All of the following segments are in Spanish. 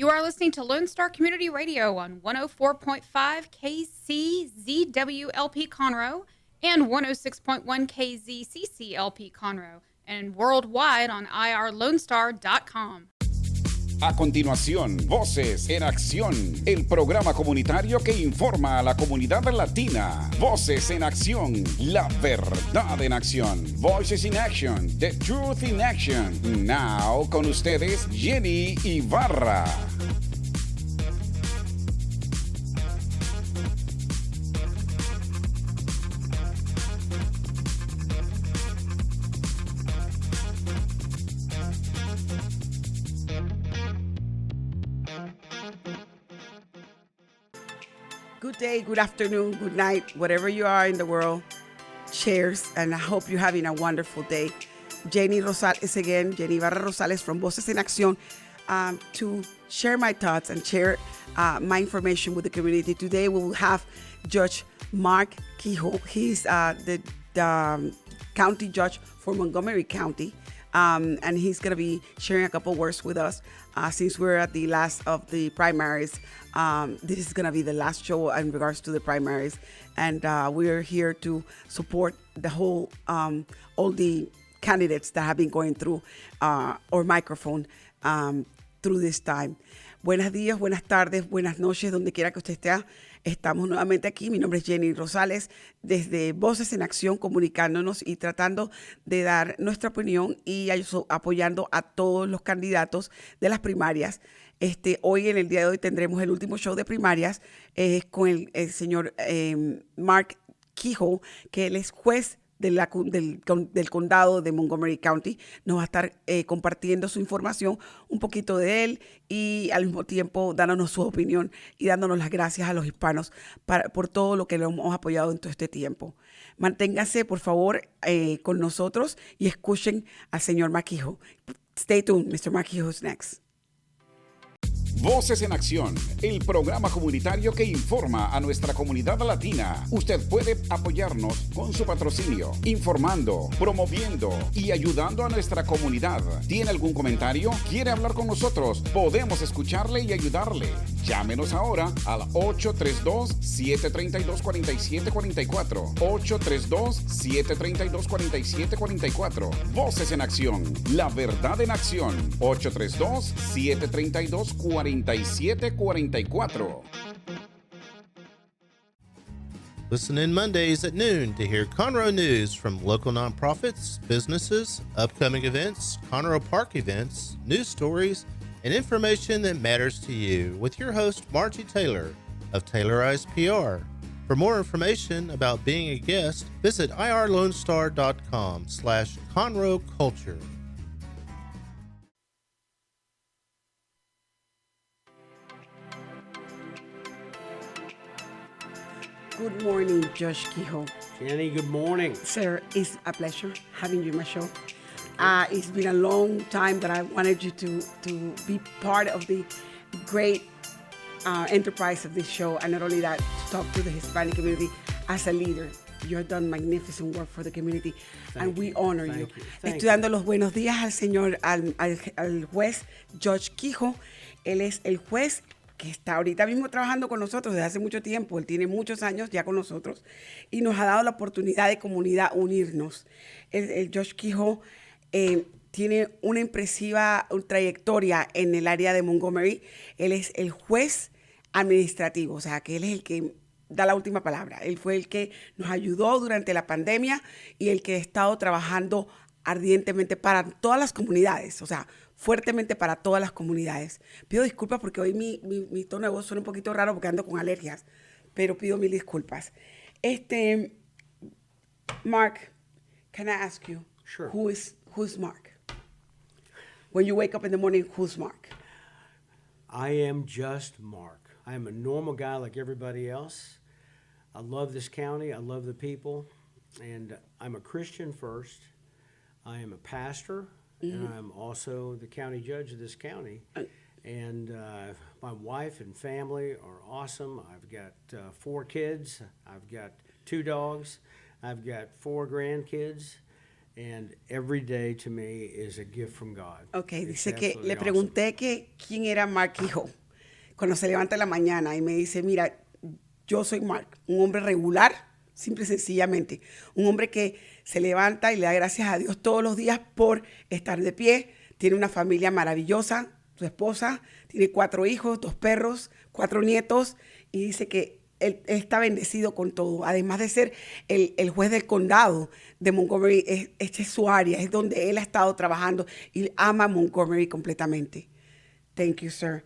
You are listening to Lone Star Community Radio on 104.5 KCZWLP Conroe and 106.1 KZCCLP Conroe, and worldwide on irlonestar.com. A continuación, Voces en Acción, el programa comunitario que informa a la comunidad latina. Voces en Acción, la verdad en acción. Voices in Action, the truth in action. Now, con ustedes, Jenny Ibarra. Good day, good afternoon, good night, whatever you are in the world. Cheers, and I hope you're having a wonderful day. Jenny Rosales again, Jenny Ibarra Rosales from Voces En Accion, to share my thoughts and share my information with the community. Today we will have Judge Mark Keough. He's the county judge for Montgomery County, and he's going to be sharing a couple words with us since we're at the last of the primaries. This is going to be the last show in regards to the primaries, and we're here to support the whole, all the candidates that have been going through our microphone through this time. Buenos días, buenas tardes, buenas noches, donde quiera que usted esté. Estamos nuevamente aquí. Mi nombre es Jenny Rosales, desde Voces en Acción, comunicándonos y tratando de dar nuestra opinión y apoyando a todos los candidatos de las primarias. Hoy, en el día de hoy, tendremos el último show de primarias con el señor Mark Keough, que él es juez del Condado de Montgomery County. Nos va a estar compartiendo su información, un poquito de él, y al mismo tiempo dándonos su opinión y dándonos las gracias a los hispanos por todo lo que le hemos apoyado en todo este tiempo. Manténganse, por favor, con nosotros y escuchen al señor Mark Keough. Stay tuned, Mr. Mark Keough is next. Voces en Acción, el programa comunitario que informa a nuestra comunidad latina. Usted puede apoyarnos con su patrocinio, informando, promoviendo y ayudando a nuestra comunidad. ¿Tiene algún comentario? ¿Quiere hablar con nosotros? Podemos escucharle y ayudarle. Llámenos ahora al 832-732-4744. 832-732-4744. Voces en Acción, la verdad en acción. 832-732-4744. Listen in Mondays at noon to hear Conroe news from local nonprofits, businesses, upcoming events, Conroe Park events, news stories, and information that matters to you with your host, Margie Taylor of Taylorized PR. For more information about being a guest, visit irlonestar.com/Conroe Culture. Good morning, Judge Keough. Jenny, good morning. Sir, it's a pleasure having you in my show. It's been a long time that I wanted you to be part of the great enterprise of this show, and not only that, to talk to the Hispanic community as a leader. You have done magnificent work for the community, and we honor you. Estoy dando los buenos días al señor, al juez Judge Keough. Él es el juez que está ahorita mismo trabajando con nosotros desde hace mucho tiempo. Él tiene muchos años ya con nosotros y nos ha dado la oportunidad de comunidad unirnos. El Judge Keough tiene una impresiva trayectoria en el área de Montgomery. Él es el juez administrativo, o sea, que él es el que da la última palabra. Él fue el que nos ayudó durante la pandemia y el que ha estado trabajando ardientemente para todas las comunidades, o sea, fuertemente para todas las comunidades. Pido disculpas porque hoy mi tono de voz suena un poquito raro porque ando con alergias, pero pido mil disculpas. Mark, can I ask you, sure, who's Mark? When you wake up in the morning, who's Mark? I am just Mark. I am a normal guy like everybody else. I love this county. I love the people. And I'm a Christian first. I am a pastor. Mm-hmm. And I'm also the county judge of this county. And my wife and family are awesome. I've got 4 kids. I've got 2 dogs. I've got 4 grandkids. And every day to me is a gift from God. Okay, It's dice que absolutely le pregunté que quién era Mark Keough cuando se levanta en la mañana y me dice, mira, yo soy Mark, un hombre regular, simple y sencillamente, un hombre que se levanta y le da gracias a Dios todos los días por estar de pie, tiene una familia maravillosa, su esposa, tiene 4 hijos, 2 perros, 4 nietos, y dice que él está bendecido con todo. Además de ser el juez del condado de Montgomery, esta es su área, es donde él ha estado trabajando y ama Montgomery completamente. Thank you, sir.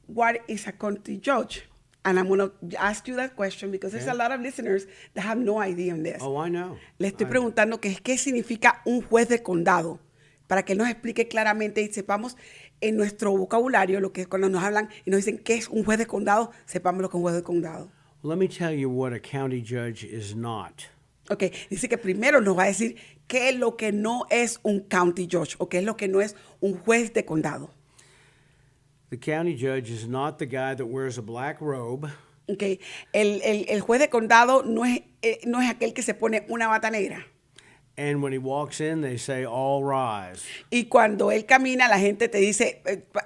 What is a county judge? And I'm going to ask you that question because there's a lot of listeners that have no idea on this. Oh, I know. Le estoy preguntando qué significa un juez de condado, para que él nos explique claramente y sepamos en nuestro vocabulario lo que cuando nos hablan y nos dicen qué es un juez de condado, sepamos lo que es un juez de condado. Let me tell you what a county judge is not. Ok, dice que primero nos va a decir qué es lo que no es un county judge o qué es lo que no es un juez de condado. The county judge is not the guy that wears a black robe Okay. El juez de condado no es aquel que se pone una bata negra. and when he walks in, they say, all rise. Y cuando él camina, la gente te dice,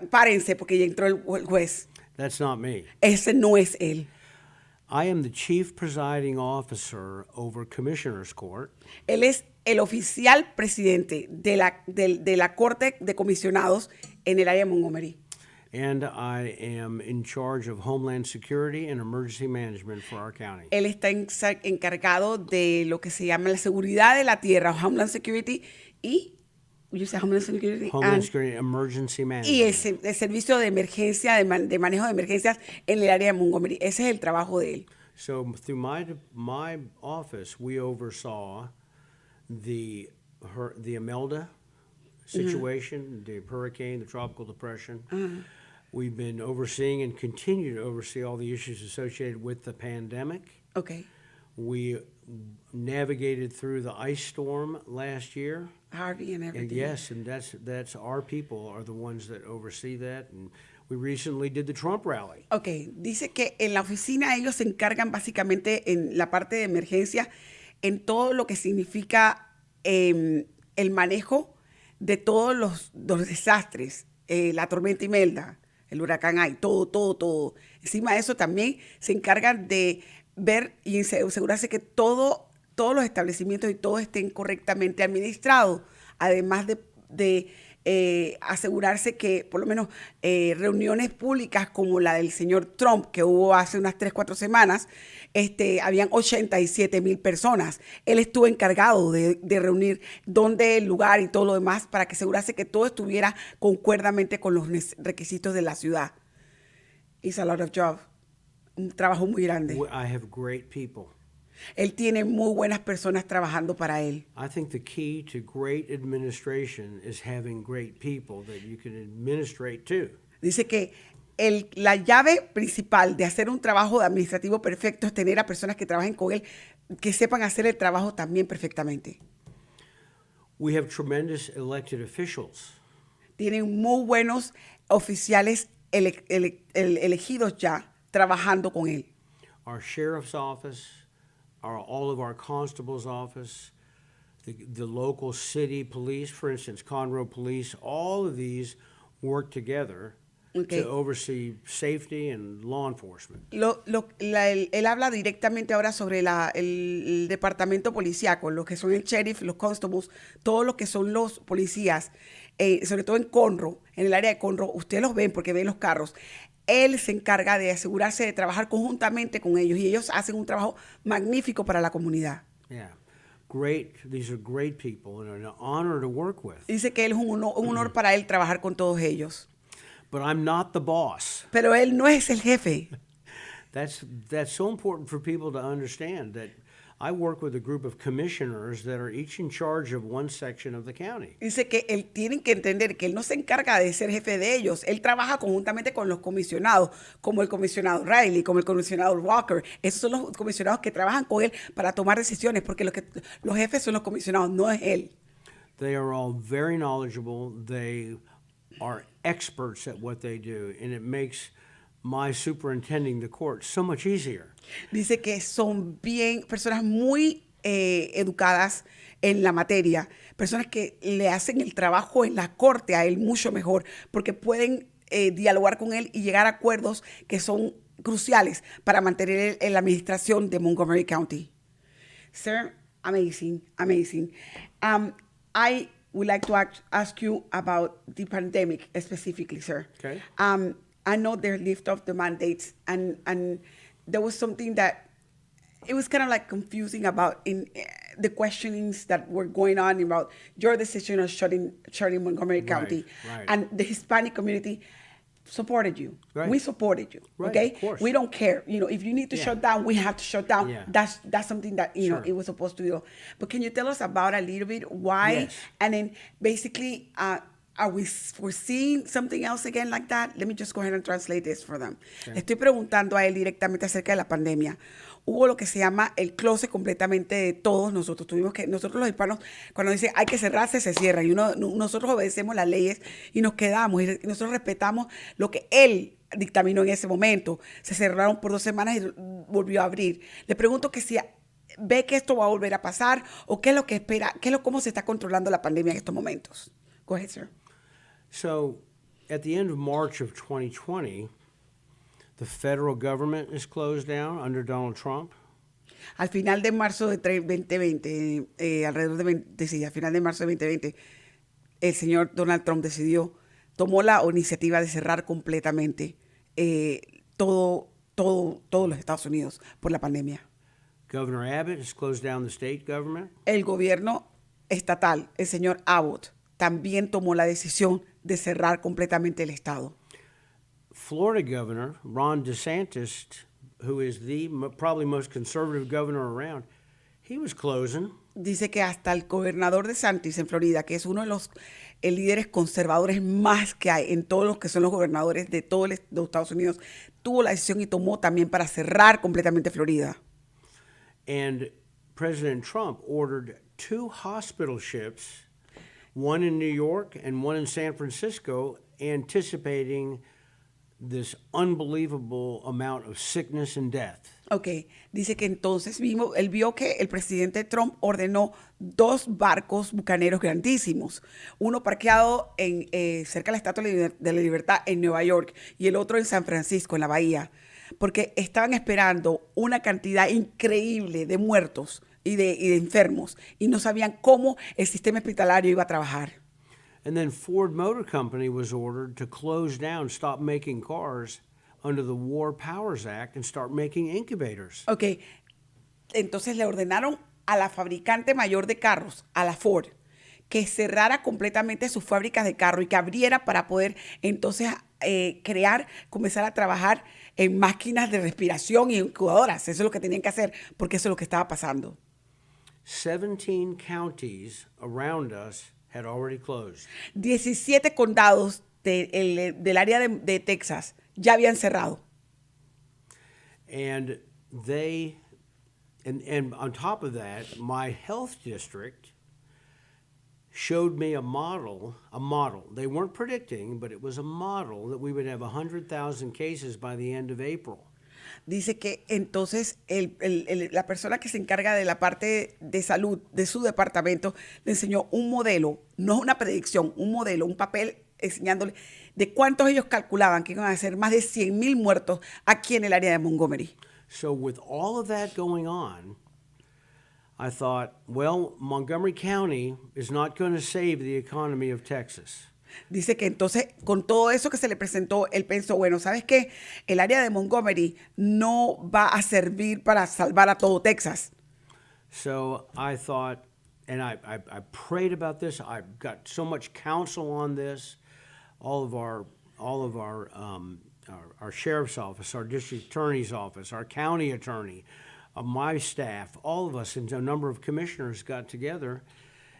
párense porque ya entró el juez. That's not me. Ese no es él. I am the chief presiding officer over Commissioner's Court, Él es el oficial presidente de la Corte de Comisionados en el área de Montgomery. and I am in charge of Homeland Security and Emergency Management for our county. Él está encargado de lo que se llama la seguridad de la tierra, Homeland Security y Homeland Security, Homeland Security and Emergency y Management. el servicio de emergencia, de manejo de emergencias en el área de Montgomery. Ese es el trabajo de él. So through my office, we oversaw the Imelda situation, the hurricane, the tropical depression. We've been overseeing and continue to oversee all the issues associated with the pandemic. Okay. We navigated through the ice storm last year. Harvey and everything. And yes, and that's our people are the ones that oversee that. And we recently did the Trump rally. Ok, dice que en la oficina ellos se encargan básicamente en la parte de emergencia, en todo lo que significa el manejo de todos los desastres, la tormenta Imelda, el huracán Ai, todo. Encima de eso también se encargan de ver y asegurarse que todos los establecimientos y todo estén correctamente administrados, además de asegurarse que por lo menos reuniones públicas como la del señor Trump, que hubo hace unas 3-4 semanas, habían 87,000 personas. Él estuvo encargado de reunir dónde el lugar y todo lo demás para que asegurase que todo estuviera concuerdamente con los requisitos de la ciudad. It's a lot of job. Un trabajo muy grande. I have great people. Él tiene muy buenas personas trabajando para él. I think the key to great administration is having great people that you can administrate to. Dice que la llave principal de hacer un trabajo administrativo perfecto es tener a personas que trabajen con él, que sepan hacer el trabajo también perfectamente. We have tremendous elected officials. Tienen muy buenos oficiales elegidos ya trabajando con él. Our sheriff's office, all of our constable's office, the local city police, for instance, Conroe Police, all of these work together Okay. to oversee safety and law enforcement. Él habla directamente ahora sobre el departamento policíaco, lo que son el sheriff, los constables, todo lo que son los policías, sobre todo en Conroe, en el área de Conroe, ustedes los ven porque ven los carros. Él se encarga de asegurarse de trabajar conjuntamente con ellos y ellos hacen un trabajo magnífico para la comunidad. Yeah. Great. These are great people and an honor to work with. Dice que él es un honor para él trabajar con todos ellos. But I'm not the boss. Pero él no es el jefe. That's so important for people to understand that I work with a group of commissioners that are each in charge of one section of the county. Dice que él tienen que entender que él no se encarga de ser jefe de ellos. Él trabaja conjuntamente con los comisionados, como el comisionado Riley, como el comisionado Walker. Esos son los comisionados que trabajan con él para tomar decisiones, porque los jefes son los comisionados, no es él. They are all very knowledgeable. They are experts at what they do, and it makes my superintending the court so much easier. Dice que son personas muy educadas en la materia, personas que le hacen el trabajo en la corte a él mucho mejor, porque pueden dialogar con él y llegar a acuerdos que son cruciales para mantener la administración de Montgomery County. Sir, amazing, amazing. I would like to ask you about the pandemic specifically, sir. Okay. I know they lift off the mandates, and there was something that it was kind of like confusing about in the questionings that were going on about your decision of shutting Montgomery County, right. and the Hispanic community supported you. Right. We supported you. Right, Okay, of course. we don't care. If you need to Yeah. shut down, we have to shut down. Yeah. That's something that Sure. it was supposed to do. But can you tell us about a little bit why? Yes. And then basically, are we foreseeing something else again like that? Let me just go ahead and translate this for them. Okay. Le estoy preguntando a él directamente acerca de la pandemia. Hubo lo que se llama el close completamente de todos nosotros. Nosotros los hispanos, cuando dice hay que cerrarse, se cierra. Y nosotros obedecemos las leyes y nos quedamos. Y nosotros respetamos lo que él dictaminó en ese momento. Se cerraron por 2 semanas y volvió a abrir. Le pregunto que si ve que esto va a volver a pasar o qué es lo que espera, cómo se está controlando la pandemia en estos momentos. Go ahead, sir. So, at the end of March of 2020, the federal government is closed down under Donald Trump. Al final de marzo de 2020, al final de marzo de 2020, el señor Donald Trump tomó la iniciativa de cerrar completamente todos los Estados Unidos por la pandemia. Governor Abbott has closed down the state government. El gobierno estatal, el señor Abbott, también tomó la decisión de cerrar completamente el estado. Florida Governor Ron DeSantis, who is the probably most conservative governor around, he was closing. Dice que hasta el gobernador de DeSantis en Florida, que es uno de los líderes conservadores más que hay en todos los que son los gobernadores de todos los Estados Unidos, tuvo la decisión y tomó también para cerrar completamente Florida. And President Trump ordered 2 hospital ships, one in New York and one in San Francisco, anticipating this unbelievable amount of sickness and death. Ok, dice que entonces él vio que el presidente Trump ordenó 2 barcos bucaneros grandísimos, uno parqueado cerca de la Estatua de la Libertad en Nueva York y el otro en San Francisco, en la bahía, porque estaban esperando una cantidad increíble de muertos y de enfermos y no sabían cómo el sistema hospitalario iba a trabajar. And then Ford Motor Company was ordered to close down, stop making cars under the War Powers Act and start making incubators. Ok, entonces le ordenaron a la fabricante mayor de carros, a la Ford, que cerrara completamente sus fábricas de carro y que abriera para poder entonces comenzar a trabajar en máquinas de respiración y incubadoras. Eso es lo que tenían que hacer porque eso es lo que estaba pasando. 17 counties around us had already closed. 17 condados del área de Texas ya habían cerrado. And on top of that, my health district showed me a model. They weren't predicting, but it was a model that we would have 100,000 cases by the end of April. Dice que entonces la persona que se encarga de la parte de salud de su departamento le enseñó un modelo, no una predicción, un modelo, un papel enseñándole de cuántos ellos calculaban que iban a ser más de 100,000 muertos aquí en el área de Montgomery. So with all of that going on, I thought, well, Montgomery County is not going to save the economy of Texas. Dice que entonces, con todo eso que se le presentó, él pensó, bueno, ¿sabes qué? El área de Montgomery no va a servir para salvar a todo Texas. So I thought, and I prayed about this. I got so much counsel on this. All of our sheriff's office, our district attorney's office, our county attorney, my staff, all of us, and a number of commissioners got together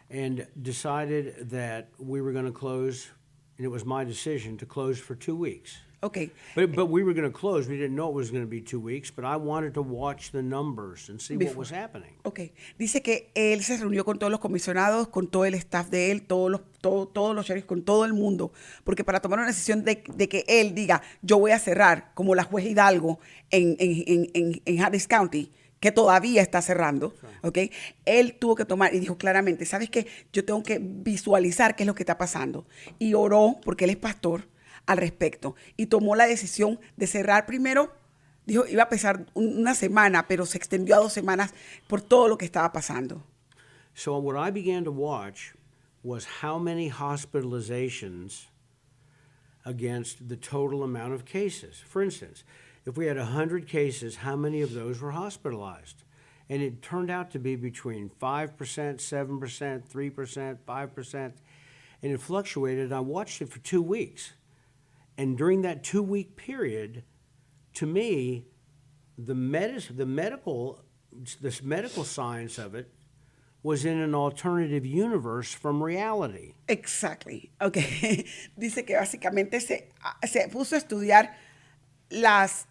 and decided that we were going to close, and it was my decision to close for 2 weeks. Okay. But we were going to close. We didn't know it was going to be 2 weeks, but I wanted to watch the numbers and see what was happening. Okay. Dice que él se reunió con todos los comisionados, con todo el staff de él, todos los sheriffs, con todo el mundo, porque para tomar una decisión de que él diga, yo voy a cerrar, como la juez Hidalgo en Harris County, que todavía está cerrando, ¿ok? Él tuvo que tomar y dijo claramente, ¿sabes qué? Yo tengo que visualizar qué es lo que está pasando. Y oró, porque él es pastor, al respecto. Y tomó la decisión de cerrar primero. Dijo, iba a pesar una semana, pero se extendió a 2 semanas por todo lo que estaba pasando. So what I began to watch was how many hospitalizations against the total amount of cases. For instance, if we had 100 cases, how many of those were hospitalized? And it turned out to be between 5%, 7%, 3%, 5%, and it fluctuated. I watched it for 2 weeks. And during that 2-week period, to me, the medical science of it was in an alternative universe from reality. Exactly. Okay. Dice que básicamente se puso a estudiar las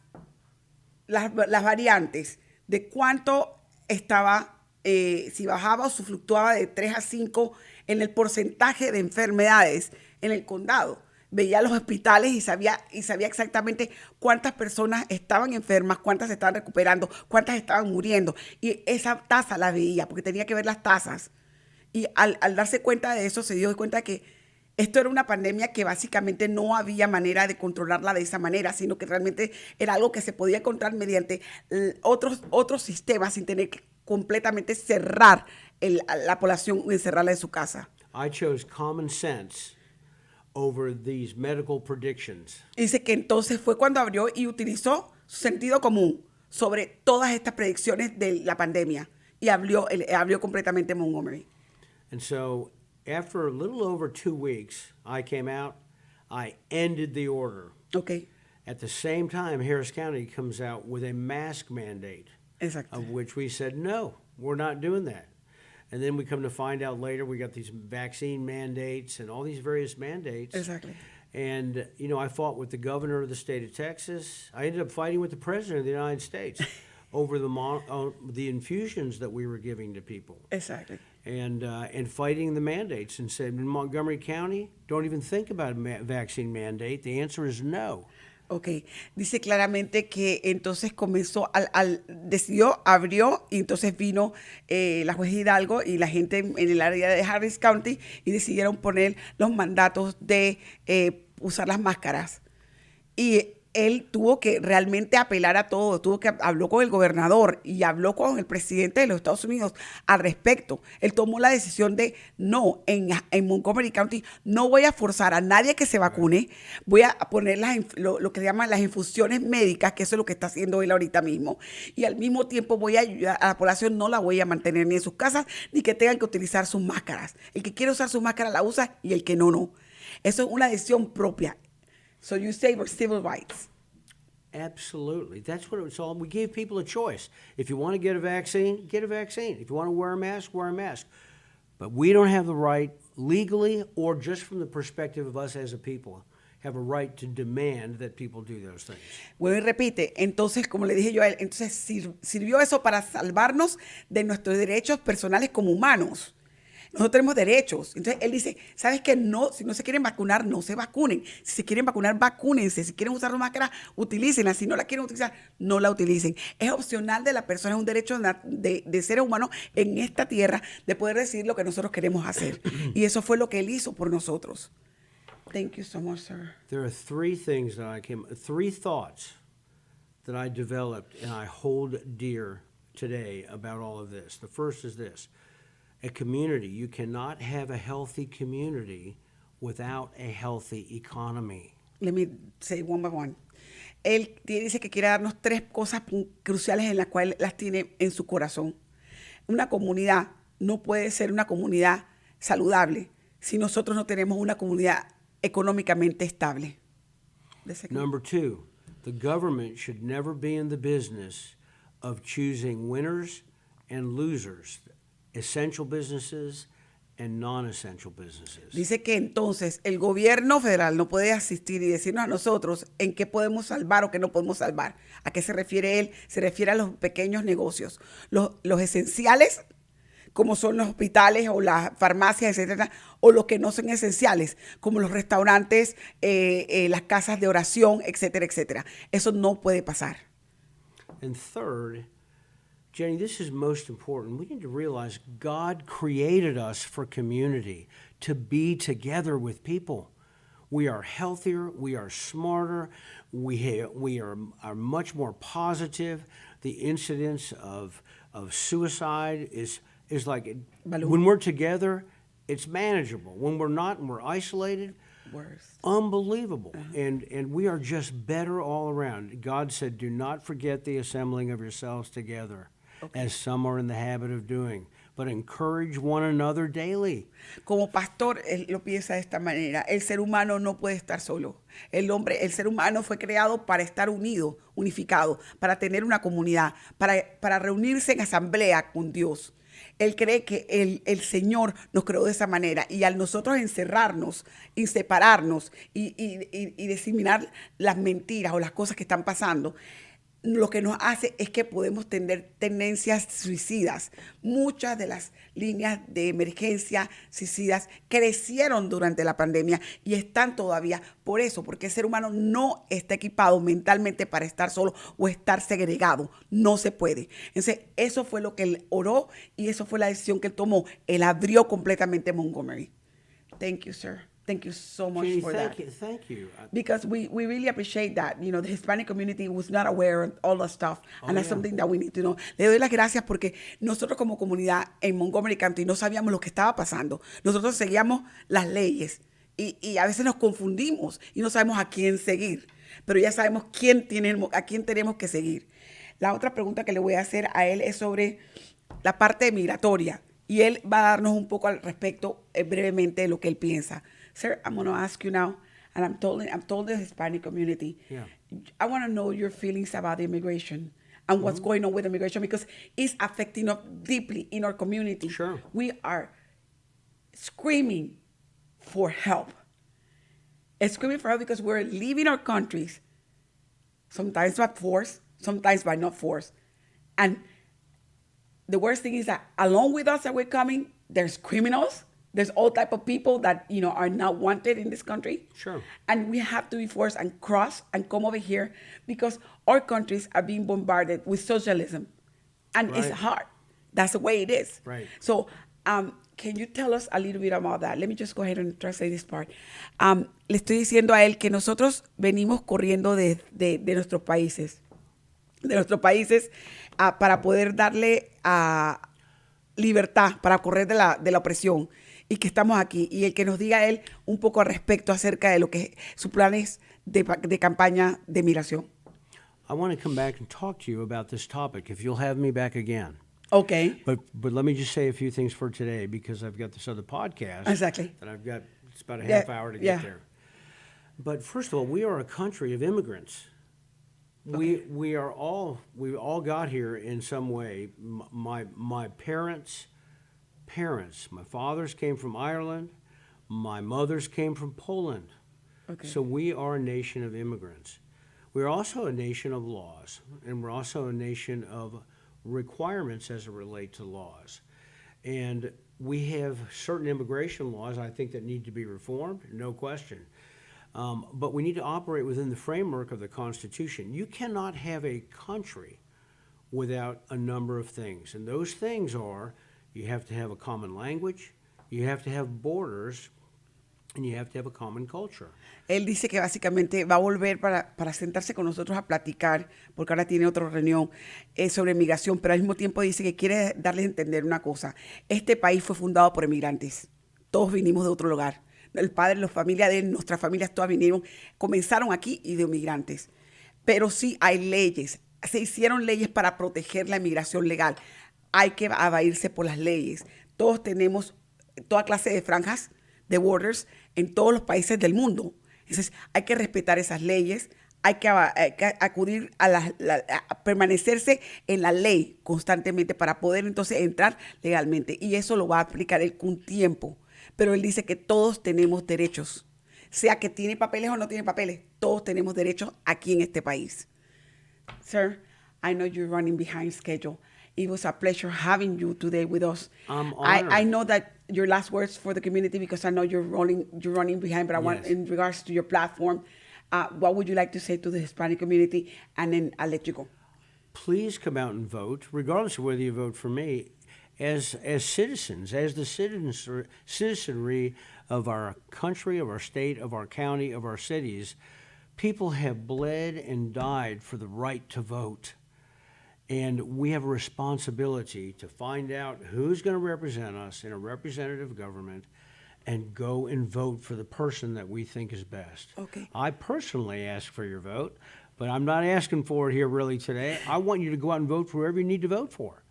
variantes de cuánto estaba, si bajaba o si fluctuaba de 3 a 5 en el porcentaje de enfermedades en el condado. Veía los hospitales y sabía exactamente cuántas personas estaban enfermas, cuántas se estaban recuperando, cuántas estaban muriendo. Y esa tasa la veía, porque tenía que ver las tasas. Y al darse cuenta de eso, se dio cuenta que esto era una pandemia que básicamente no había manera de controlarla de esa manera, sino que realmente era algo que se podía controlar mediante otros sistemas sin tener que completamente cerrar la población y encerrarla en su casa. I chose common sense over these medical predictions. Dice que entonces fue cuando abrió y utilizó su sentido común sobre todas estas predicciones de la pandemia y abrió completamente Montgomery. And so after a little over 2 weeks, I came out, I ended the order. Okay. At the same time, Harris County comes out with a mask mandate, Exacto. of which we said, no, we're not doing that. And then we come to find out later we got these vaccine mandates and all these various mandates. Exactly. And, you know, I fought with the governor of the state of Texas. I ended up fighting with the president of the United States over the infusions that we were giving to people. Exactly. And fighting the mandates and said, in Montgomery County, don't even think about a vaccine mandate. The answer is no. Ok, dice claramente que entonces comenzó, decidió, abrió, y entonces vino la juez Hidalgo y la gente en el área de Harris County y decidieron poner los mandatos de usar las máscaras. Y él tuvo que realmente apelar a todo, habló con el gobernador y habló con el presidente de los Estados Unidos al respecto. Él tomó la decisión de no, en Montgomery County no voy a forzar a nadie que se vacune, voy a poner lo que se llaman las infusiones médicas, que eso es lo que está haciendo él ahorita mismo. Y al mismo tiempo voy a ayudar a la población, no la voy a mantener ni en sus casas, ni que tengan que utilizar sus máscaras. El que quiere usar su máscara la usa y el que no, no. Eso es una decisión propia. So you savor civil rights. Absolutely. That's what it was all. We gave people a choice. If you want to get a vaccine, get a vaccine. If you want to wear a mask, wear a mask. But we don't have the right legally or just from the perspective of us as a people have a right to demand that people do those things. Bueno, y repite, entonces, como le dije yo a él, entonces sirvió eso para salvarnos de nuestros derechos personales como humanos. Nosotros tenemos derechos. Entonces, él dice, ¿sabes qué? No, si no se quieren vacunar, no se vacunen. Si se quieren vacunar, vacúnense. Si quieren usar una máscara, utilícenla. Si no la quieren utilizar, no la utilicen. Es opcional de la persona, es un derecho de seres humanos en esta tierra de poder decidir lo que nosotros queremos hacer. Y eso fue lo que él hizo por nosotros. Thank you so much, sir. There are three thoughts that I developed and I hold dear today about all of this. The first is this. A community, you cannot have a healthy community without a healthy economy. Let me say one by one. Él dice que quiere darnos 3 cosas cruciales en las cuales las tiene en su corazón. Una comunidad no puede ser una comunidad saludable si nosotros no tenemos una comunidad económicamente estable. Number 2, the government should never be in the business of choosing winners and losers. Essential businesses and non-essential businesses. Dice que entonces el gobierno federal no puede asistir y decirnos a nosotros en qué podemos salvar o qué no podemos salvar. ¿A qué se refiere él? Se refiere a los pequeños negocios. Los esenciales, como son los hospitales o las farmacias, etcétera, o los que no son esenciales, como los restaurantes, las casas de oración, etcétera, etcétera. Eso no puede pasar. And third, Jenny, this is most important. We need to realize God created us for community, to be together with people. We are healthier, we are smarter, we are much more positive. The incidence of suicide is like, when we're together, it's manageable. When we're not and we're isolated, Worse. unbelievable. And we are just better all around. God said, do not forget the assembling of yourselves together, as some are in the habit of doing, but encourage one another daily. Como pastor, él lo piensa de esta manera. El ser humano no puede estar solo. El ser humano fue creado para estar unido, unificado, para tener una comunidad, para reunirse en asamblea con Dios. Él cree que el Señor nos creó de esa manera, y al nosotros encerrarnos y separarnos y diseminar las mentiras o las cosas que están pasando, lo que nos hace es que podemos tener tendencias suicidas. Muchas de las líneas de emergencia suicidas crecieron durante la pandemia y están todavía por eso, porque el ser humano no está equipado mentalmente para estar solo o estar segregado. No se puede. Entonces, eso fue lo que él oró y eso fue la decisión que él tomó. Él abrió completamente Montgomery. Thank you, sir. Thank you so much Jenny, for thank that. you, thank you. Because we really appreciate that. You know, the Hispanic community was not aware of all the stuff. And that's something that we need to know. Le doy las gracias porque nosotros como comunidad en Montgomery County no sabíamos lo que estaba pasando. Nosotros seguíamos las leyes y a veces nos confundimos y no sabemos a quién seguir. Pero ya sabemos a quién tenemos que seguir. La otra pregunta que le voy a hacer a él es sobre la parte migratoria. Y él va a darnos un poco al respecto brevemente de lo que él piensa. Sir, I'm going to ask you now, and I'm told the Hispanic community, I want to know your feelings about immigration and what's going on with immigration, because it's affecting us deeply in our community. Sure. We are screaming for help. Screaming for help because we're leaving our countries, sometimes by force, sometimes by not force. And the worst thing is that along with us that we're coming, there's criminals. There's all type of people that, you know, are not wanted in this country. Sure. And we have to be forced and cross and come over here because our countries are being bombarded with socialism. And it's hard. That's the way it is. Right. So can you tell us a little bit about that? Let me just go ahead and translate this part. Le estoy diciendo a él que nosotros venimos corriendo de nuestros países. De nuestros países para poder darle libertad, para correr de la opresión. Y que estamos aquí, y el que nos diga él un poco al respecto acerca de lo que sus planes de campaña de migración. I want to come back and talk to you about this topic, if you'll have me back again. Okay. But let me just say a few things for today, because I've got this other podcast. Exactly. That I've got, it's about a half hour to get there. But first of all, we are a country of immigrants. Okay. We all got here in some way. My parents, my fathers came from Ireland. My mothers came from Poland. Okay. So we are a nation of immigrants. We're also a nation of laws, and we're also a nation of requirements as it relates to laws. And we have certain immigration laws, I think, that need to be reformed, no question. But we need to operate within the framework of the Constitution. You cannot have a country without a number of things, and those things are: you have to have a common language, you have to have borders, and you have to have a common culture. Él dice que básicamente va a volver para sentarse con nosotros a platicar, porque ahora tiene otra reunión sobre migración, pero al mismo tiempo dice que quiere darles a entender una cosa. Este país fue fundado por emigrantes. Todos vinimos de otro lugar. El padre, la familia de él, nuestras familias todas comenzaron aquí y de inmigrantes. Pero sí hay leyes. Se hicieron leyes para proteger la inmigración legal. Hay que evadirse por las leyes. Todos tenemos toda clase de franjas, de borders, en todos los países del mundo. Entonces, hay que respetar esas leyes, hay que acudir a permanecerse en la ley constantemente para poder entonces entrar legalmente. Y eso lo va a aplicar él con tiempo. Pero él dice que todos tenemos derechos. Sea que tiene papeles o no tiene papeles, todos tenemos derechos aquí en este país. Sir, I know you're running behind schedule. It was a pleasure having you today with us. I know that your last words for the community, because I know you're running behind, but I want, in regards to your platform, what would you like to say to the Hispanic community? And then I'll let you go. please come out and vote, regardless of whether you vote for me, as citizens, as the citizenry of our country, of our state, of our county, of our cities. People have bled and died for the right to vote. And we have a responsibility to find out who's going to represent us in a representative government and go and vote for the person that we think is best. Okay. I personally ask for your vote, but I'm not asking for it here really today. I want you to go out and vote for whoever you need to vote for.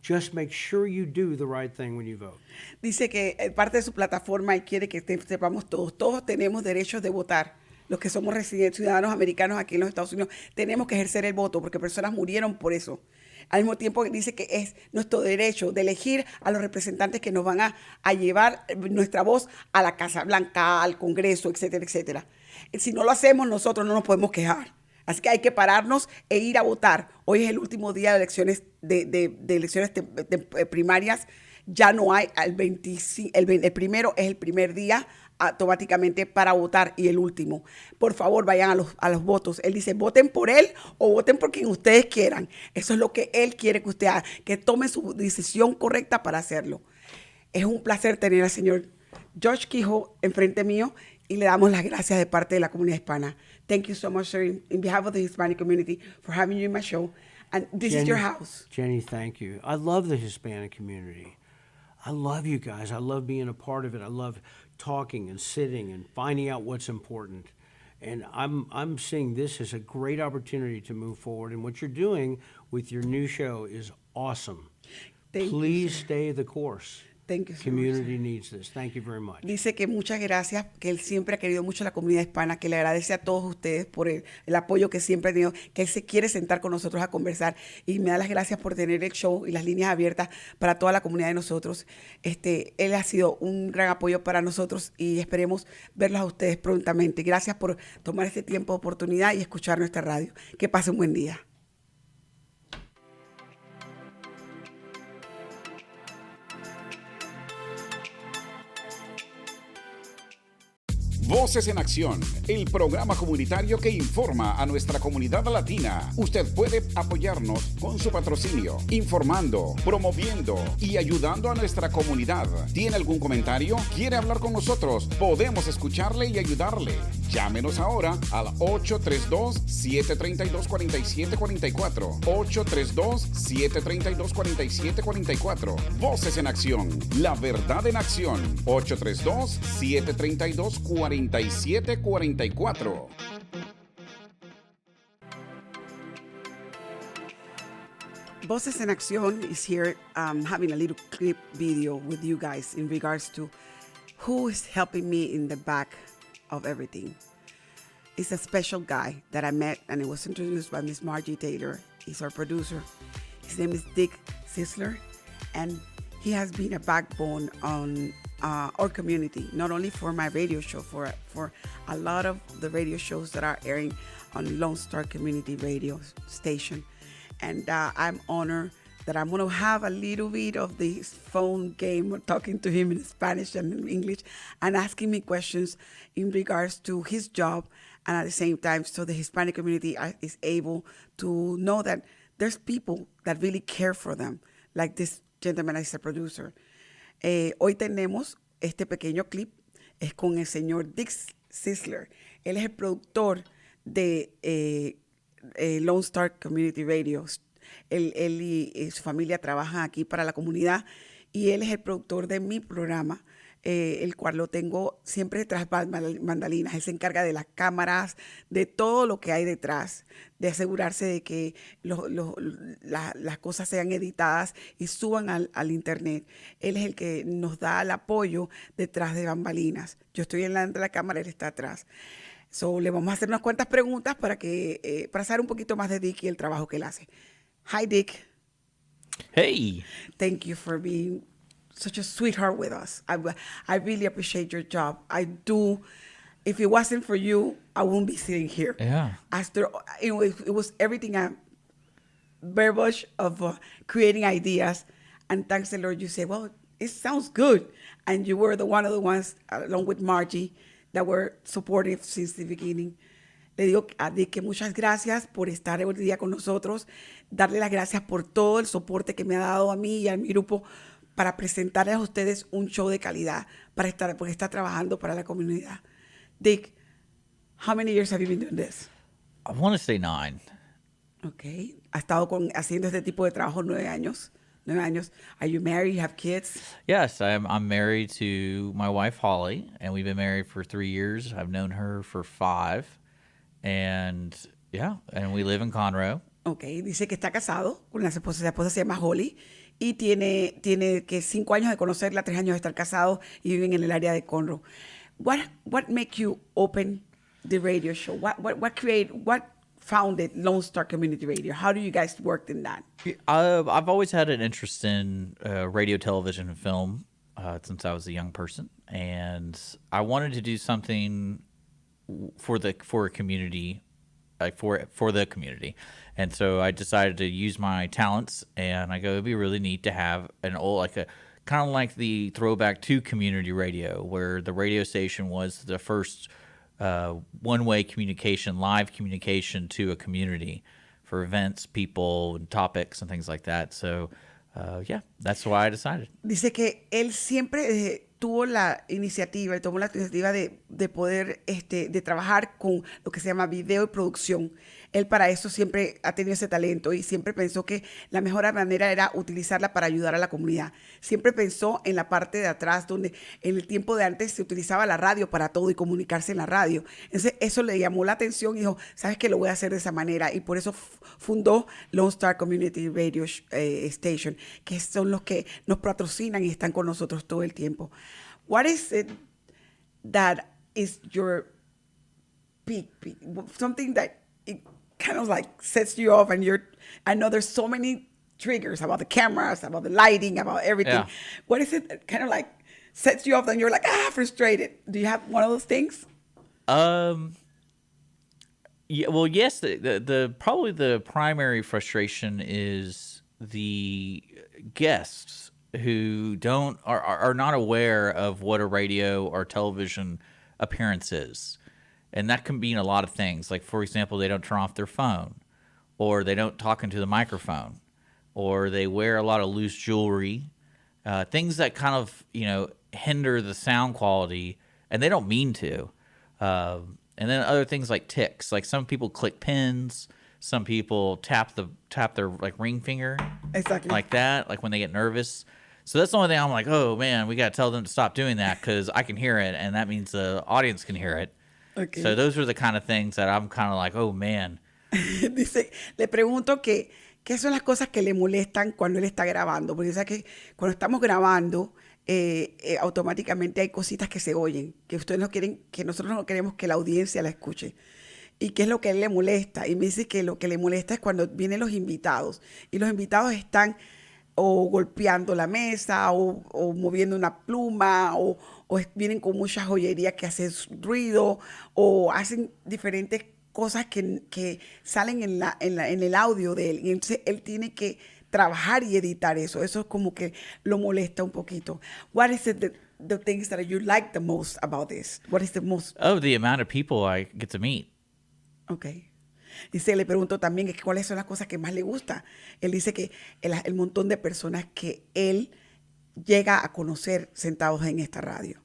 Just make sure you do the right thing when you vote. Dice que parte de su plataforma y quiere que sepamos todos. Todos tenemos derechos de votar. Los que somos residentes, ciudadanos americanos aquí en los Estados Unidos, tenemos que ejercer el voto porque personas murieron por eso. Al mismo tiempo dice que es nuestro derecho de elegir a los representantes que nos van a llevar nuestra voz a la Casa Blanca, al Congreso, etcétera, etcétera. Si no lo hacemos, nosotros no nos podemos quejar. Así que hay que pararnos e ir a votar. Hoy es el último día de elecciones, de elecciones primarias. Ya no hay, el primero es el primer día automáticamente para votar y el último. Por favor, vayan a los votos. Él dice, voten por él o voten por quien ustedes quieran. Eso es lo que él quiere que usted haga, que tome su decisión correcta para hacerlo. Es un placer tener al señor George Keough enfrente mío y le damos las gracias de parte de la comunidad hispana. Thank you so much, sir, in behalf of the Hispanic community for having you in my show. And this is your house. Jenny, thank you. I love the Hispanic community. I love you guys. I love being a part of it. I love talking and sitting and finding out what's important. And I'm seeing this as a great opportunity to move forward. And what you're doing with your new show is awesome. Please stay the course. Thank you so Community much. needs this. Thank you very much. Dice que muchas gracias, que él siempre ha querido mucho a la comunidad hispana, que le agradece a todos ustedes por el apoyo que siempre ha tenido, que él se quiere sentar con nosotros a conversar y me da las gracias por tener el show y las líneas abiertas para toda la comunidad de nosotros. Él ha sido un gran apoyo para nosotros y esperemos verlos a ustedes prontamente. Gracias por tomar este tiempo de oportunidad y escuchar nuestra radio. Que pasen un buen día. Voces en Acción, el programa comunitario que informa a nuestra comunidad latina. Usted puede apoyarnos con su patrocinio, informando, promoviendo y ayudando a nuestra comunidad. ¿Tiene algún comentario? ¿Quiere hablar con nosotros? Podemos escucharle y ayudarle. Llámenos ahora al 832-732-4744. 832-732-4744. Voces en Acción, la verdad en acción. 832-732-4744. Voces en Acción is here having a little clip video with you guys in regards to who is helping me in the back of everything. It's a special guy that I met and it was introduced by Miss Margie Taylor. He's our producer. His name is Dick Schissler and he has been a backbone on our community, not only for my radio show, for a lot of the radio shows that are airing on Lone Star Community Radio Station. And I'm honored that I'm going to have a little bit of this phone game, talking to him in Spanish and in English, and asking me questions in regards to his job, and at the same time, so the Hispanic community is able to know that there's people that really care for them, like this gentleman is a producer. Hoy tenemos este pequeño clip, es con el señor Dick Schissler. Él es el productor de Lone Star Community Radio. Él y su familia trabajan aquí para la comunidad y él es el productor de mi programa, el cual lo tengo siempre tras mandalinas. Él se encarga de las cámaras, de todo lo que hay detrás, de asegurarse de que las cosas sean editadas y suban al internet. Él es el que nos da el apoyo detrás de bambalinas. Yo estoy en la cámara, él está atrás. Le vamos a hacer unas cuantas preguntas para saber un poquito más de Dick y el trabajo que él hace. Hi, Dick. Hey. Thank you for being such a sweetheart with us. I really appreciate your job. I do. If it wasn't for you, I wouldn't be sitting here. Yeah. It was everything very much of creating ideas. And thanks the Lord, you say, well, it sounds good. And you were one of the ones, along with Margie, that were supportive since the beginning. Le digo a Dick que muchas gracias por estar hoy día con nosotros, darle las gracias por todo el soporte que me ha dado a mí y a mi grupo para presentarles a ustedes un show de calidad, porque está trabajando para la comunidad. Dick, how many years have you been doing this? I want to say 9. Okay. Ha estado haciendo este tipo de trabajo 9 años. 9 años. Are you married? You have kids? Yes, I'm married to my wife Holly, and we've been married for 3 years. I've known her for 5, and and we live in Conroe. Okay. Dice que está casado con la esposa se llama Holly y tiene que 5 años de conocerla, 3 años de estar casado y viven en el área de Conroe. What make you open the radio show? What founded Lone Star Community Radio? How do you guys work in that? I've always had an interest in radio, television, and film since I was a young person, and I wanted to do something for a community, like for the community, and so I decided to use my talents. And I go, it'd be really neat to have an old, kind of like the throwback to community radio, where the radio station was the first one-way communication, live communication to a community for events, people, and topics and things like that. So, that's why I decided. Dice que él siempre tuvo la iniciativa, tomó la iniciativa de poder de trabajar con lo que se llama video y producción. Él para eso siempre ha tenido ese talento y siempre pensó que la mejor manera era utilizarla para ayudar a la comunidad. Siempre pensó en la parte de atrás, donde en el tiempo de antes se utilizaba la radio para todo y comunicarse en la radio. Entonces eso le llamó la atención y dijo, ¿sabes qué? Lo voy a hacer de esa manera. Y por eso fundó Lone Star Community Radio Station, que son los que nos patrocinan y están con nosotros todo el tiempo. What is it that is your peak? Something that it kind of like sets you off, and I know there's so many triggers about the cameras, about the lighting, about everything. Yeah. What is it that kind of like sets you off and you're like, frustrated? Do you have one of those things? Yeah, well, yes, the probably the primary frustration is the guests who are not aware of what a radio or television appearance is. And that can mean a lot of things. Like, for example, they don't turn off their phone, or they don't talk into the microphone, or they wear a lot of loose jewelry, things that kind of, hinder the sound quality, and they don't mean to. And then other things like tics. Like, some people click pins, some people tap their like ring finger, Exactly. like that, like when they get nervous. So that's the only thing I'm like, oh man, we got to tell them to stop doing that, because I can hear it, and that means the audience can hear it. Okay. So those are the kind of things that I'm kind of like, oh man. Dice, le pregunto qué son las cosas que le molestan cuando él está grabando, porque dice que cuando estamos grabando, automáticamente hay cositas que se oyen, que ustedes no quieren, que nosotros no queremos que la audiencia la escuche. ¿Y qué es lo que a él le molesta? Y me dice que lo que le molesta es cuando vienen los invitados, y los invitados están o golpeando la mesa, o moviendo una pluma, o vienen con mucha joyería que hace ruido, o hacen diferentes cosas que salen en el audio de él. Y entonces él tiene que trabajar y editar eso. Eso es como que lo molesta un poquito. What is it the things that you like the most about this? What is the most? Oh, the amount of people I get to meet. Okay. Dice, le pregunto también que cuáles son las cosas que más le gusta. Él dice que el montón de personas que él llega a conocer sentados en esta radio.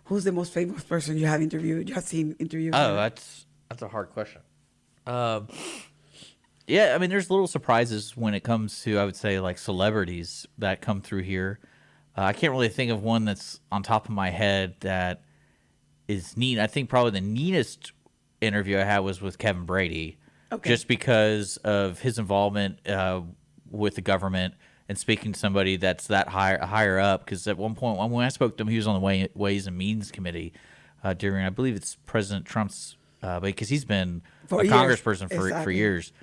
Who's the most famous person you have interviewed? You have seen interviews? Oh, that's a hard question. Yeah, I mean, there's little surprises when it comes to, I would say, like celebrities that come through here. I can't really think of one that's on top of my head that is neat. I think probably the neatest interview I had was with Kevin Brady. Okay. Just because of his involvement with the government and speaking to somebody that's that higher up. Because at one point, when I spoke to him, he was on the Ways and Means Committee during, I believe it's President Trump's, because he's been a congressperson for years.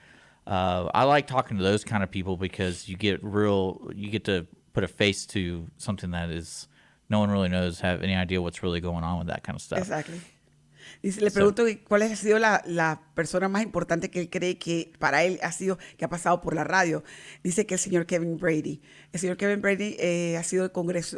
I like talking to those kind of people, because you get to put a face to something that is no one really knows, have any idea what's really going on with that kind of stuff. Exactly. Dice, le pregunto que cuál ha sido la persona más importante que él cree que para él ha sido, que ha pasado por la radio. Dice que el señor Kevin Brady. El señor Kevin Brady ha sido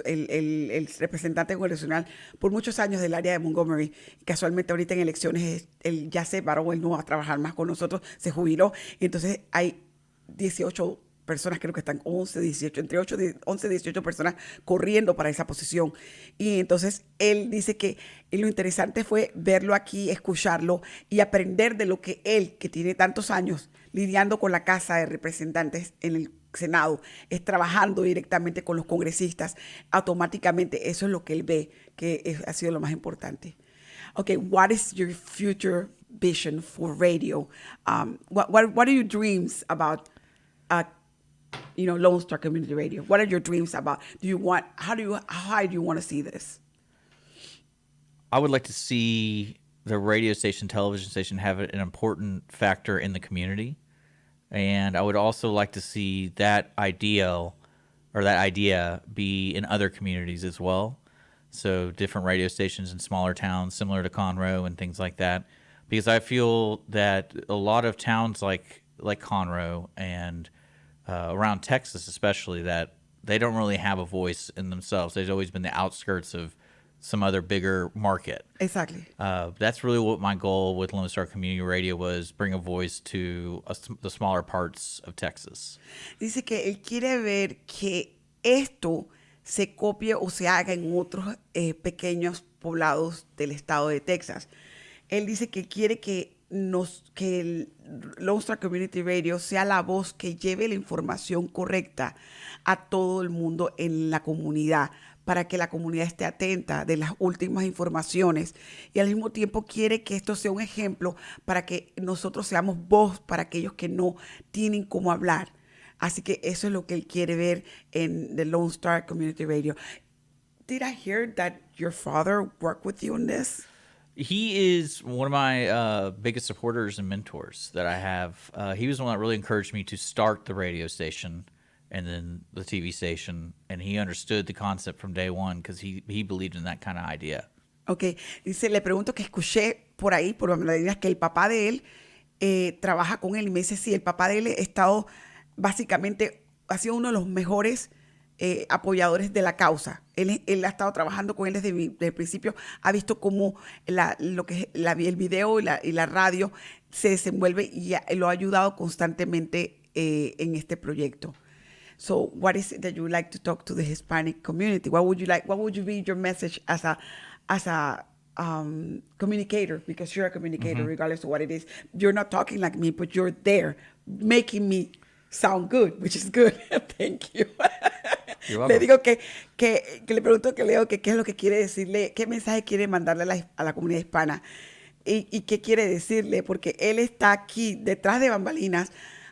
el representante congresional por muchos años del área de Montgomery. Casualmente ahorita en elecciones él ya se paró, él no va a trabajar más con nosotros, se jubiló. Entonces hay 18 personas, creo que están 11, 18, entre 11 y 18 personas corriendo para esa posición. Y entonces él dice que lo interesante fue verlo aquí, escucharlo y aprender de lo que él, que tiene tantos años lidiando con la Casa de Representantes en el Senado, es trabajando directamente con los congresistas. Automáticamente eso es lo que él ve, que ha sido lo más importante. Okay, what is your future vision for radio? What are your dreams about Lone Star Community Radio? What are your dreams about? How do you want to see this? I would like to see the radio station, television station have an important factor in the community. And I would also like to see that idea be in other communities as well. So different radio stations in smaller towns, similar to Conroe and things like that. Because I feel that a lot of towns like Conroe and around Texas especially, that they don't really have a voice in themselves. They've always been the outskirts of some other bigger market. Exactly. That's really what my goal with Lone Star Community Radio was, bring a voice to the smaller parts of Texas. Dice que él quiere ver que esto se copie o se haga en otros pequeños poblados del estado de Texas. Él dice que quiere que el Lone Star Community Radio sea la voz que lleve la información correcta a todo el mundo en la comunidad, para que la comunidad esté atenta de las últimas informaciones, y al mismo tiempo quiere que esto sea un ejemplo para que nosotros seamos voz para aquellos que no tienen cómo hablar. Así que eso es lo que él quiere ver en the Lone Star Community Radio. Did I hear that your father worked with you on this? He is one of my biggest supporters and mentors that I have. He was the one that really encouraged me to start the radio station and then the TV station, and he understood the concept from day one because he believed in that kind of idea. Okay, dice, le pregunto que escuché por ahí, por las líneas, que el papá de él trabaja con él, y me dice, sí, el papá de él ha estado, básicamente, ha sido uno de los mejores apoyadores de la causa. Él ha estado trabajando con él desde el principio, ha visto cómo el video y la radio se desenvuelve, y lo ha ayudado constantemente en este proyecto. So, what is it that you would like to talk to the Hispanic community? What would be your message as a communicator? Because you're a communicator, regardless of what it is. You're not talking like me, but you're there making me sound good, which is good. Thank you. Le digo que le pregunto que Leo que qué es lo que quiere decirle, qué mensaje quiere mandarle a la comunidad hispana, y qué quiere decirle, porque él está aquí detrás de bambalinas,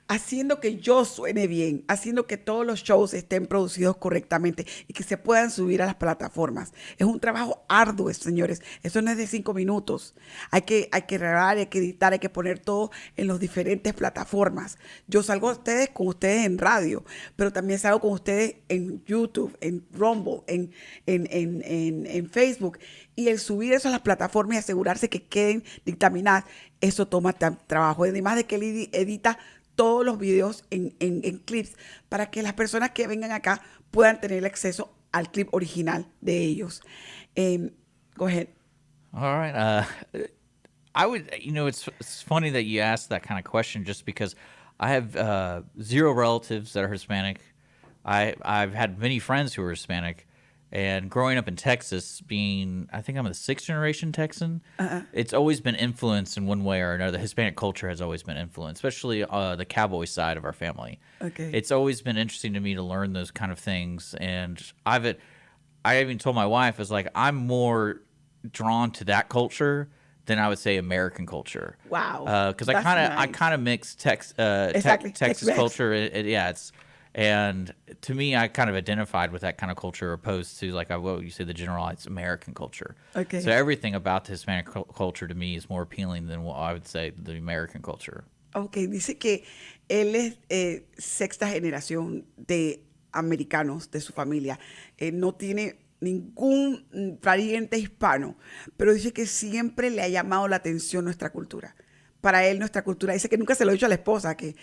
haciendo que yo suene bien, haciendo que todos los shows estén producidos correctamente y que se puedan subir a las plataformas. Es un trabajo arduo, señores. Eso no es de 5 minutos. Hay que grabar, hay que editar, hay que poner todo en las diferentes plataformas. Yo salgo con ustedes en radio, pero también salgo con ustedes en YouTube, en Rumble, en Facebook. Y el subir eso a las plataformas y asegurarse que queden dictaminadas, eso toma trabajo. Además de que él edita todos los videos en clips para que las personas que vengan acá puedan tener acceso al clip original de ellos. Go ahead. All right. I would, it's funny that you asked that kind of question, just because I have 0 relatives that are Hispanic. I've had many friends who are Hispanic. And growing up in Texas, I think I'm a 6th generation Texan, it's always been influenced in one way or another. The Hispanic culture has always been influenced, especially the cowboy side of our family. Okay. It's always been interesting to me to learn those kind of things. And I even told my wife, I was like, I'm more drawn to that culture than I would say American culture. Wow. Because I kind of mix Texas culture. And to me, I kind of identified with that kind of culture, opposed to what you say, the generalized American culture. Okay. So everything about the Hispanic culture to me is more appealing than what I would say the American culture. Okay, dice que él es 6ª generación de americanos de su familia. No tiene ningún pariente hispano, pero dice que siempre le ha llamado la atención nuestra cultura. Para él, nuestra cultura, dice que nunca se lo ha dicho a la esposa, que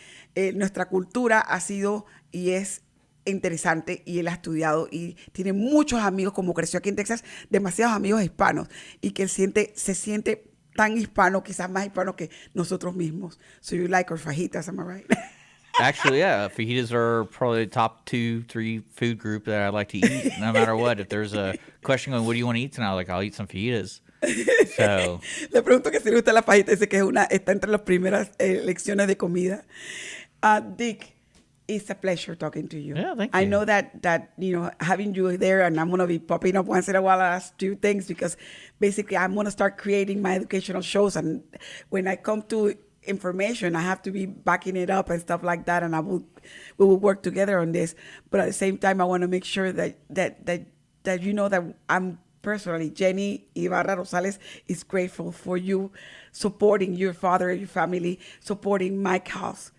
nuestra cultura ha sido y es interesante, y él ha estudiado y tiene muchos amigos, como creció aquí en Texas, demasiados amigos hispanos, y que él se siente tan hispano, quizás más hispano que nosotros mismos. So you like our fajitas, am I right? Actually, yeah, fajitas are probably the top 2-3 food group that I like to eat, no matter what. If there's a question going, what do you want to eat tonight? Like, I'll eat some fajitas. So, Le pregunto que si le gusta la fajita, dice que está entre las primeras lecciones de comida. Dick, it's a pleasure talking to you. Yeah, thank I you. know that having you there, and I'm going to be popping up once in a while, I'll ask you things, because basically I'm going to start creating my educational shows, and when I come to information, I have to be backing it up and stuff like that, and we will work together on this. But at the same time, I want to make sure that you know that I'm personally, Jenny Ibarra Rosales is grateful for you supporting your father, your family, supporting my cause.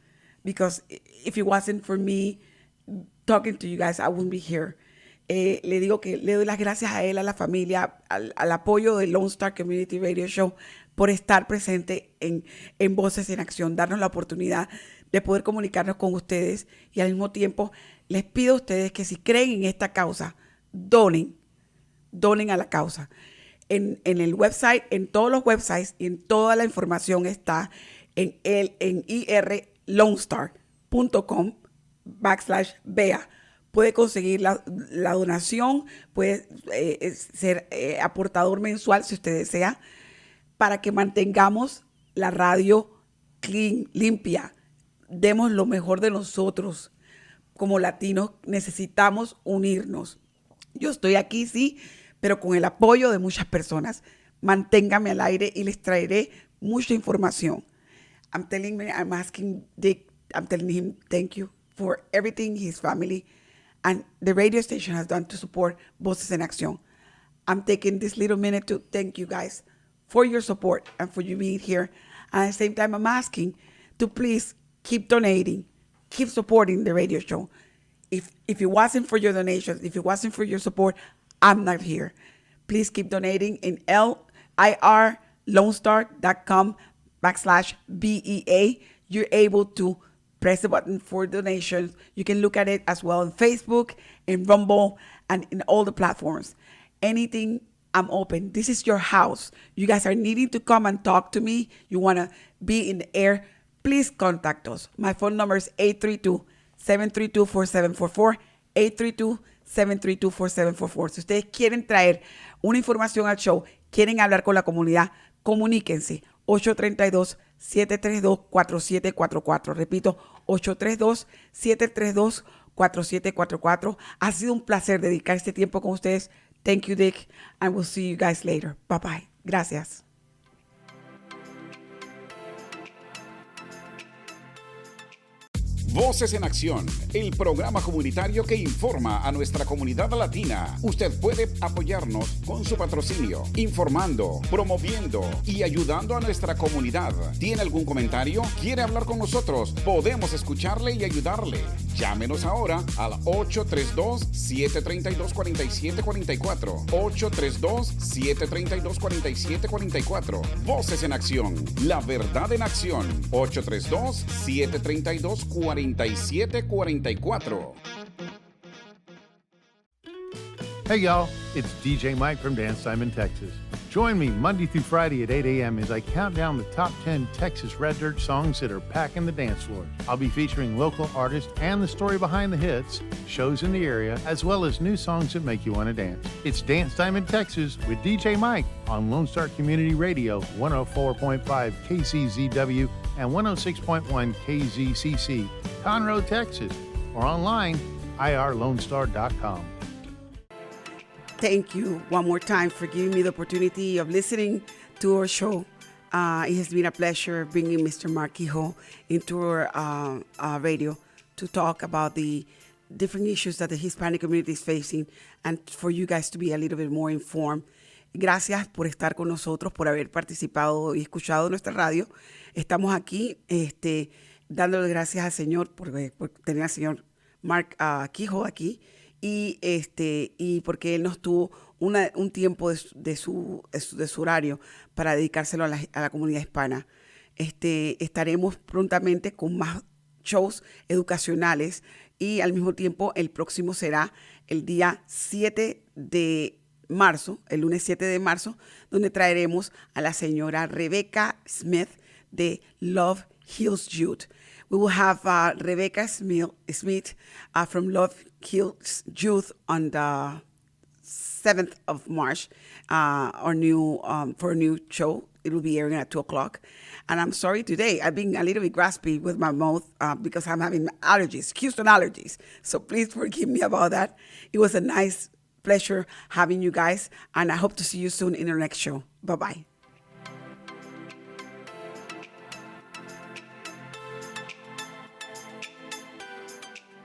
Because if it wasn't for me talking to you guys, I wouldn't be here. Le digo que le doy las gracias a él, a la familia, al apoyo del Lone Star Community Radio Show por estar presente en Voces en Acción, darnos la oportunidad de poder comunicarnos con ustedes, y al mismo tiempo les pido a ustedes que si creen en esta causa, donen a la causa. En el website, en todos los websites y en toda la información está en irlonestar.com/bea. Puede conseguir la donación, puede ser aportador mensual si usted desea, para que mantengamos la radio clean, limpia. Demos lo mejor de nosotros. Como latinos necesitamos unirnos. Yo estoy aquí, sí, pero con el apoyo de muchas personas. Manténgame al aire y les traeré mucha información. I'm telling Dick, I'm telling him thank you for everything his family and the radio station has done to support Voces en Acción. I'm taking this little minute to thank you guys for your support and for you being here. And at the same time, I'm asking to please keep donating, keep supporting the radio show. If it wasn't for your donations, if it wasn't for your support, I'm not here. Please keep donating in irlonestar.com/BEA. You're able to press the button for donations. You can look at it as well on Facebook, in Rumble, and in all the platforms. Anything, I'm open. This is your house. You guys are needing to come and talk to me. You want to be in the air, please contact us. My phone number is 832-732-4744, 832-732-4744. Si ustedes quieren traer una información al show, quieren hablar con la comunidad, comuníquense. 832-732-4744. Repito, 832-732-4744. Ha sido un placer dedicar este tiempo con ustedes. Thank you, Dick, and we'll see you guys later. Bye-bye. Gracias. Voces en Acción, el programa comunitario que informa a nuestra comunidad latina. Usted puede apoyarnos con su patrocinio, informando, promoviendo y ayudando a nuestra comunidad. ¿Tiene algún comentario? ¿Quiere hablar con nosotros? Podemos escucharle y ayudarle. Llámenos ahora al 832-732-4744. 832-732-4744. Voces en Acción, la verdad en acción. 832-732-4744. Hey y'all, it's DJ Mike from Dance Time in Texas. Join me Monday through Friday at 8 a.m. as I count down the top 10 Texas Red Dirt songs that are packing the dance floors. I'll be featuring local artists and the story behind the hits, shows in the area, as well as new songs that make you want to dance. It's Dance Time in Texas with DJ Mike on Lone Star Community Radio, 104.5 KCZW and 106.1 KZCC, Conroe, Texas, or online, irlonestar.com. Thank you one more time for giving me the opportunity of listening to our show. It has been a pleasure bringing Mr. Mark Keough into our radio to talk about the different issues that the Hispanic community is facing and for you guys to be a little bit more informed. Gracias por estar con nosotros, por haber participado y escuchado nuestra radio. Estamos aquí dándole gracias al Señor por tener al señor Mark Keough aquí y porque él nos tuvo un tiempo de su horario para dedicárselo a la comunidad hispana. Estaremos prontamente con más shows educacionales y al mismo tiempo el próximo será el día 7 de marzo, el lunes 7 de marzo, donde traeremos a la señora Rebecca Smith de Love Heals Youth. We will have Rebecca Smith from Love Heals Youth on the 7th of March, for a new show. It will be airing at 2 o'clock. And I'm sorry today, I've been a little bit raspy with my mouth because I'm having allergies, Houston allergies. So please forgive me about that. It was a nice pleasure having you guys, and I hope to see you soon in our next show. Bye-bye.